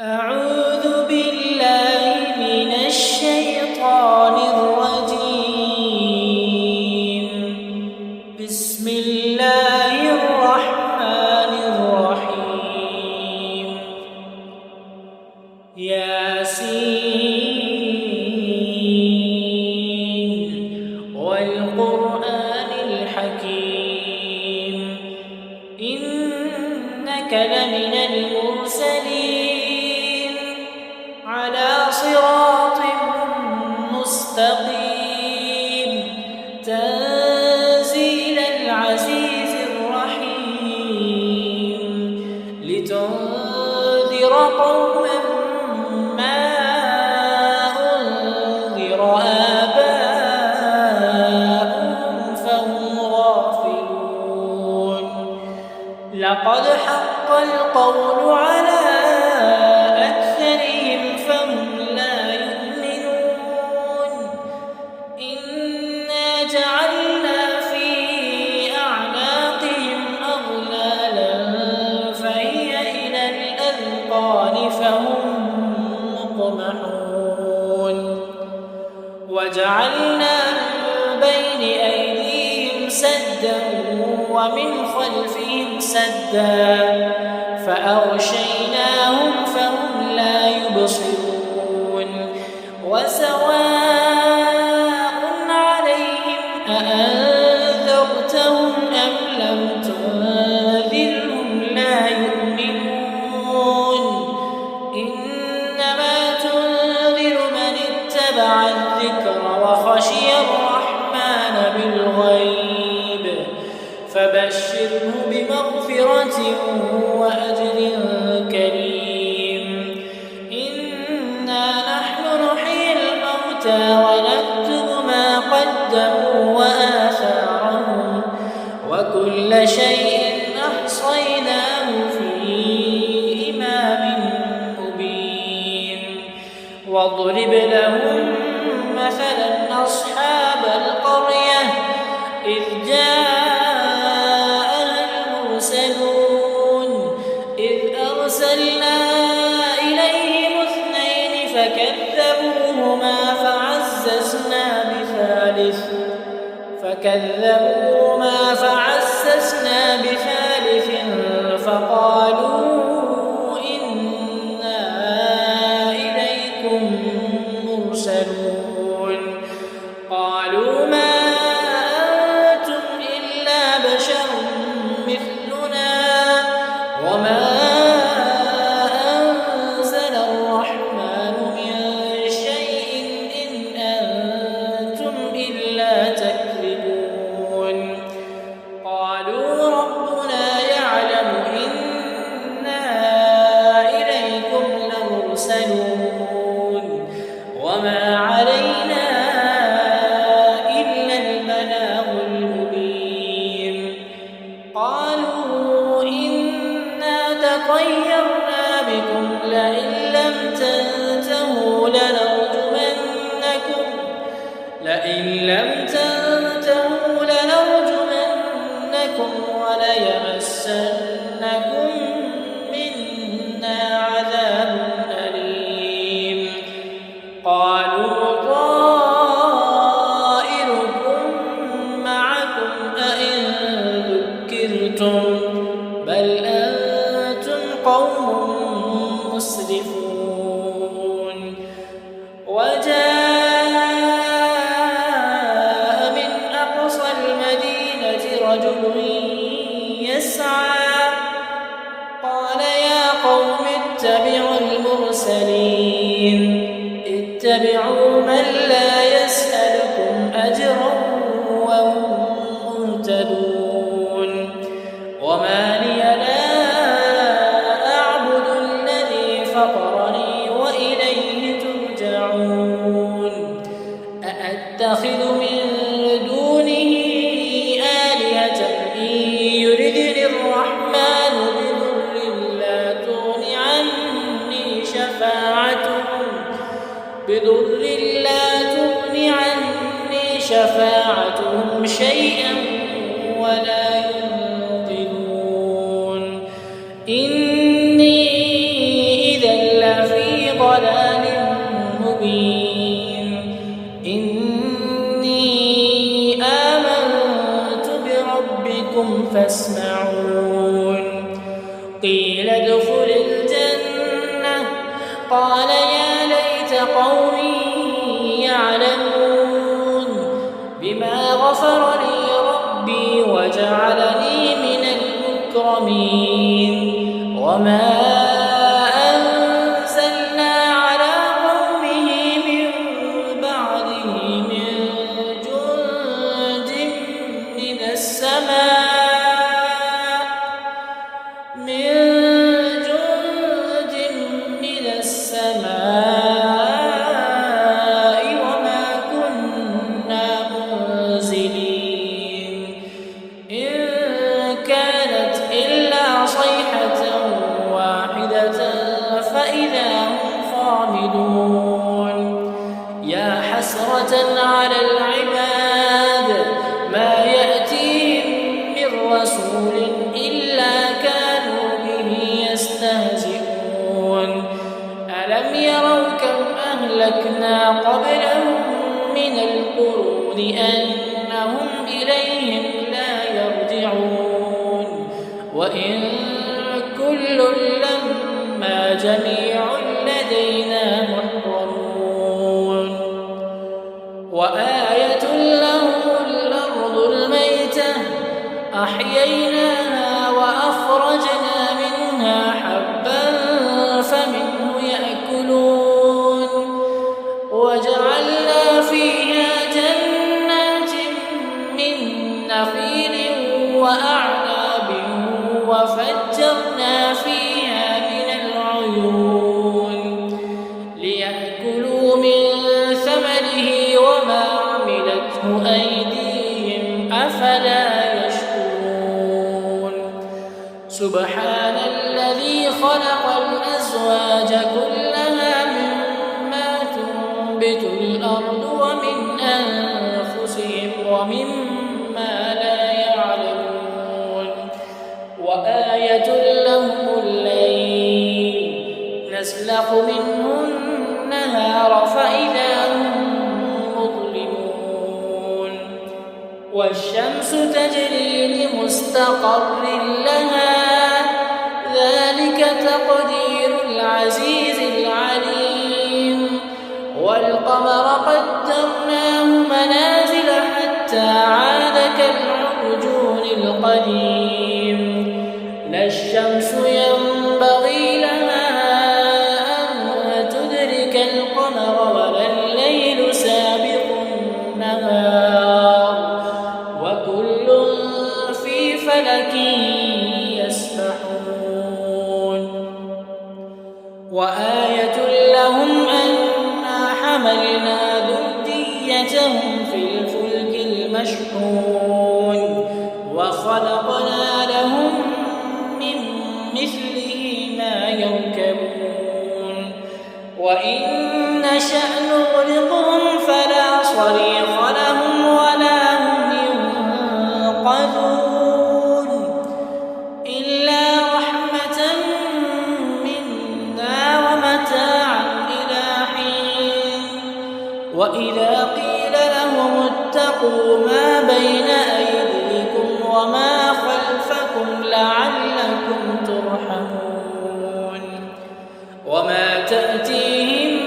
أعوذ بالله من الشيطان الرجيم. بسم الله الرحمن الرحيم. ياسين والقرآن الحكيم إنك لمن المرسلين على صراط مستقيم تنزيل العزيز الرحيم لتنذر قوما ما أنذر آباؤهم فهم غافلون. لقد حق القول على أكثرهم فهم لا يؤمنون. إنا جعلنا في أعناقهم أغلالا فهي إلى الأذقان فهم مقمحون. وجعلنا من بين أيديهم سدا ومن خلفهم سدا فأغشيناهم فهم لا يبصرون. وسواء عليهم أأنذرتهم أم لم تنذرهم لا يؤمنون. إنما تنذر من اتبع الذكر وخشي الرحمن بالغيب فبشره بمغفرة وأجر كريم. إنا نحن نحيي الموتى ونكتب ما قدموا وآثارهم وكل شيء أحصيناه في إمام مبين. واضرب لهم مثلا أصحاب القرية إذ أرسلنا إليهم اثنين فكذبوهما فعززنا بثالث فقالوا إنا إليكم مرسلون. قالوا ما أنتم إلا بشر مثلنا وما وما علينا إلا البلاغ المبين. قالوا إنا تطيرنا بكم لئن لم تنتهوا لنرجمنكم وليمسنكم منا عذاب أليم. قالوا طائركم معكم أئن ذكرتم بل أنتم قوم مسرفون. وجاء من أقصى المدينة رجل يسعى قال يا قوم اتبعوا المرسلين اتبعوا من لا يسألكم أجرا وهم مهتدون. وما لي لا أعبد الذي فطرني وإليه ترجعون. أأتخذ من دونه آلهة إن يردني الرحمن بضر لا تغن عني شفاعتهم شيئا ولا ينقذون. إني إذا قال يا ليت قومي يعلمون بما غفر لي ربي وجعلني من المكرمين وما أنزلنا على قومه من بعده من جند من السماء وما كنا منزلين إن كانت إلا صيحة واحدة فإذا هم خامدون يا حسرة على العباد ما يأتيهم من رسول إلا كانوا به يستهزئون ألم يروا كم أهلكنا قبلهم من القرون أنهم إليهم لا يرجعون وإن كل لما جميع لدينا محضرون وآية لهم الأرض الميتة أحييناها وأخرجنا منها حبا فمنه يأكلون وجعلنا فيها جنات من نخيل وأعناب وفجرنا فيها من العيون ليأكلوا من ثمره وما عملته أيديهم أفلا يشكرون سبحان الذي خلق الأزواج كلها مما تنبت الأرض ومن أنفسهم ومما لا يعلمون وآية لهم الليل نسلخ منه النهار فإذا هم مظلمون والشمس تجري لمستقر لها ذلك تقدير العزيز العليم والقمر قدرناه منازل حتى عاد كالعرجون القديم لا الشمس ينبغي لها أن تدرك القمر ولا الليل سابق النهار وكل في فلك يسبحون وآية لهم أنا حملنا ذريتهم في الفلك المشحون وخلقنا لهم من مثله ما يركبون وإن نشأ نغرقهم فلا صريخ لهم ولا هم ينقذون إلا رحمة منا ومتاعا إلى حين وإذا قيل لهم اتقوا ما بين أيديكم وما خلفكم لعلكم ترحمون وما تأتيهم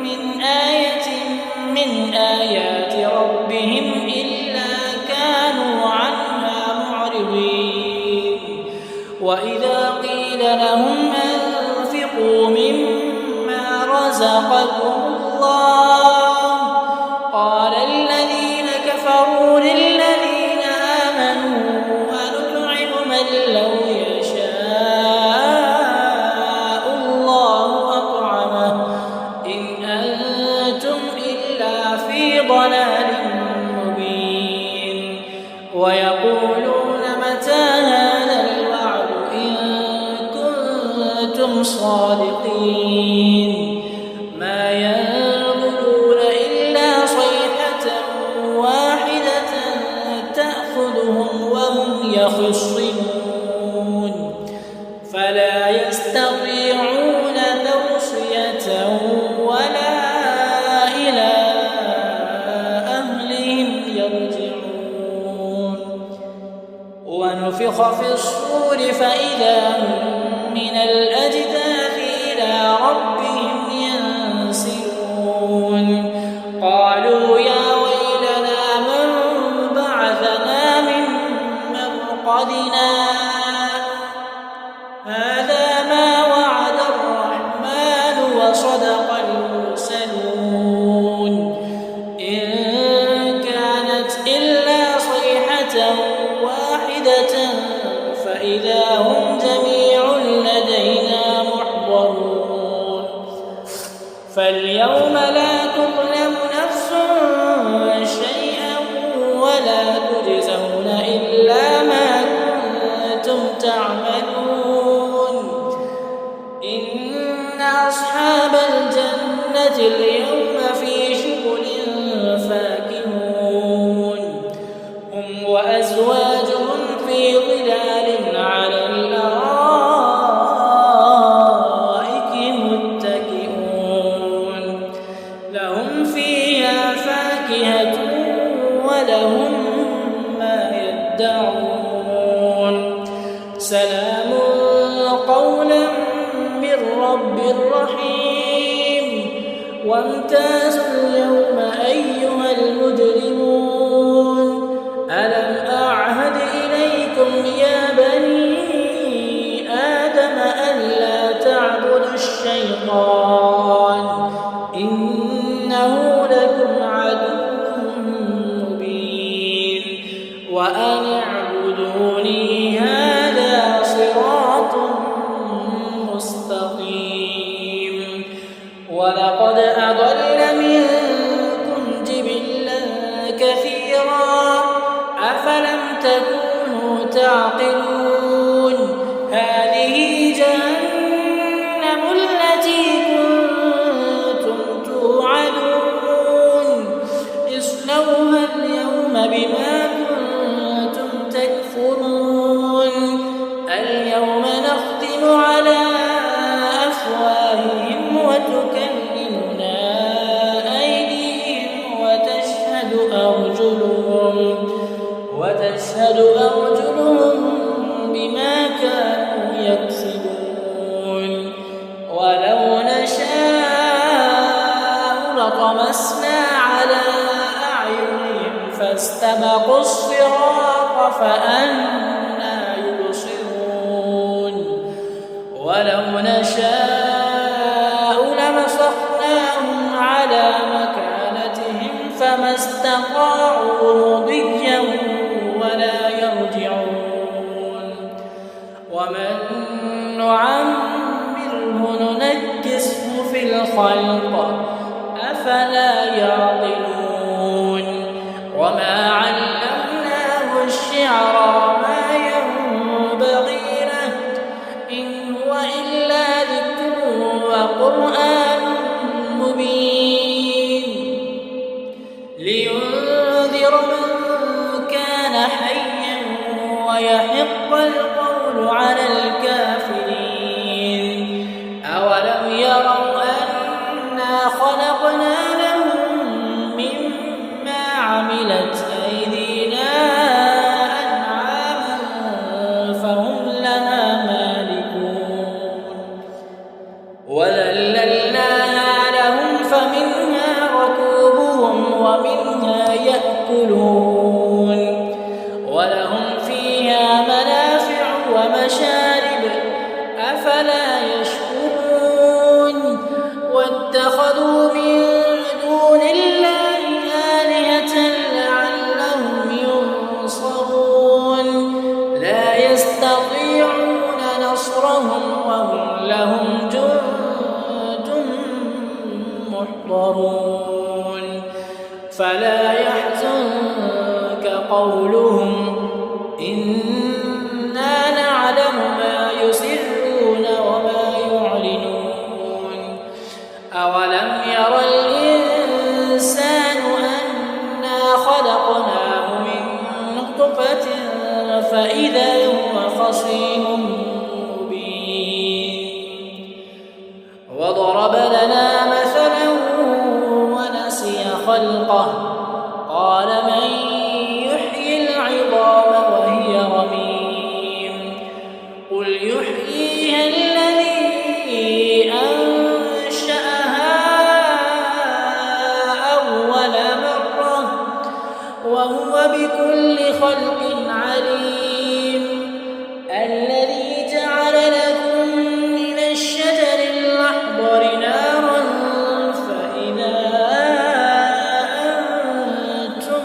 من آية من آيات ربهم إلا كانوا عنها معرضين وإذا قيل لهم أنفقوا مما رزقكم الله قال الذين كفروا للذين آمنوا أنطعم من لو يشاء الله أطعمه إن أنتم إلا في ضلال مبين ويقولون متى هذا الوعد إن كنتم صادقين ما ينظرون إلا صيحة واحدة تأخذهم وهم يخصمون فلا يستطيعون توصية ولا إلى أهلهم يرجعون ونفخ في الصور فإذا هم من الأجداث إلى ربهم فاليوم لا تظلم نفس شيئا ولا تجزون إلا ما كنتم تعملون. إن أصحاب الجنة اليوم في شغل فاكهون هم وأزواجهم في ظلال على الأرائك متكئون لهم فيها فاكهة ولهم ما يدعون سلام قولا من رب رحيم. وامتازوا اليوم أيها المجرمون ألم أعهد إليكم يا بني آدم ألا تعبدوا الشيطان إنه لكم عدو مبين وأن اعبدوني هذا صراط مستقيم. ولقد أضل منكم جبلا كثيرا أفلم تكونوا تعقلون. هذه جهنم التي كنتم توعدون اصلوها اليوم بما كنتم تكفرون. اليوم نختم على أفواههم وتكلمنا أيديهم وتشهد أرجلهم بما كانوا يكسبون. ولو نشاء لطمسنا على أعينهم فاستبقوا الصراط فأنى يبصرون. ولو نشاء لمسخناهم على مكانتهم فما استطاعوا مضيا ولا يرجعون. ومن نعمره ننكسه في الخلق أفلا يعقلون. وما علمناه الشعر ما ينبغي له إن هو إلا ذكر وقرآن مبين لينذر من كان حيا ويحق القول على الكافرين. أولم يروا أنا خلقنا لهم مما عملت أيدينا أنعاما فهم لها مالكون وذللناها لهم فمنها ركوبهم ومنها يأكلون ولهم فيها منافع ومشارب أفلا يشكرون. واتخذوا من دون الله آلهة لعلهم ينصرون لا يستطيعون نصرهم وهم لهم جند محضرون. فلا يحزنك قولهم إنا نعلم ما يسرون وما يعلنون. أولم ير الإنسان أنا خلقناه من نطفة فإذا هو خصيم مبين. وضرب لنا مثلا ونسي خلقه قال من يحيي العظام وهي رميم قل يحييها الذي أنشأها أول مرة وهو بكل خلق عليم. الذي جعل لكم من الشجر الأخضر نارا فإذا أنتم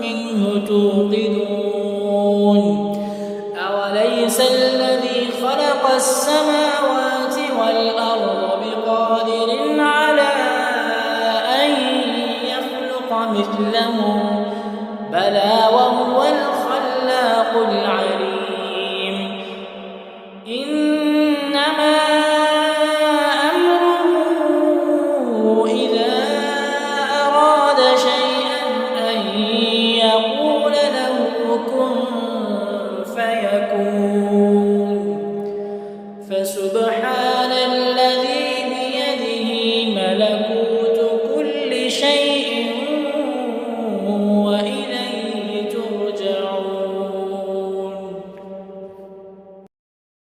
منه توقدون. أوليس الذي خلق السماوات والأرض بقادر على مثله بلى وهو الخلاق العليم إنما أمره إذا أراد شيئا أن يقول له كن فيكون فسبحان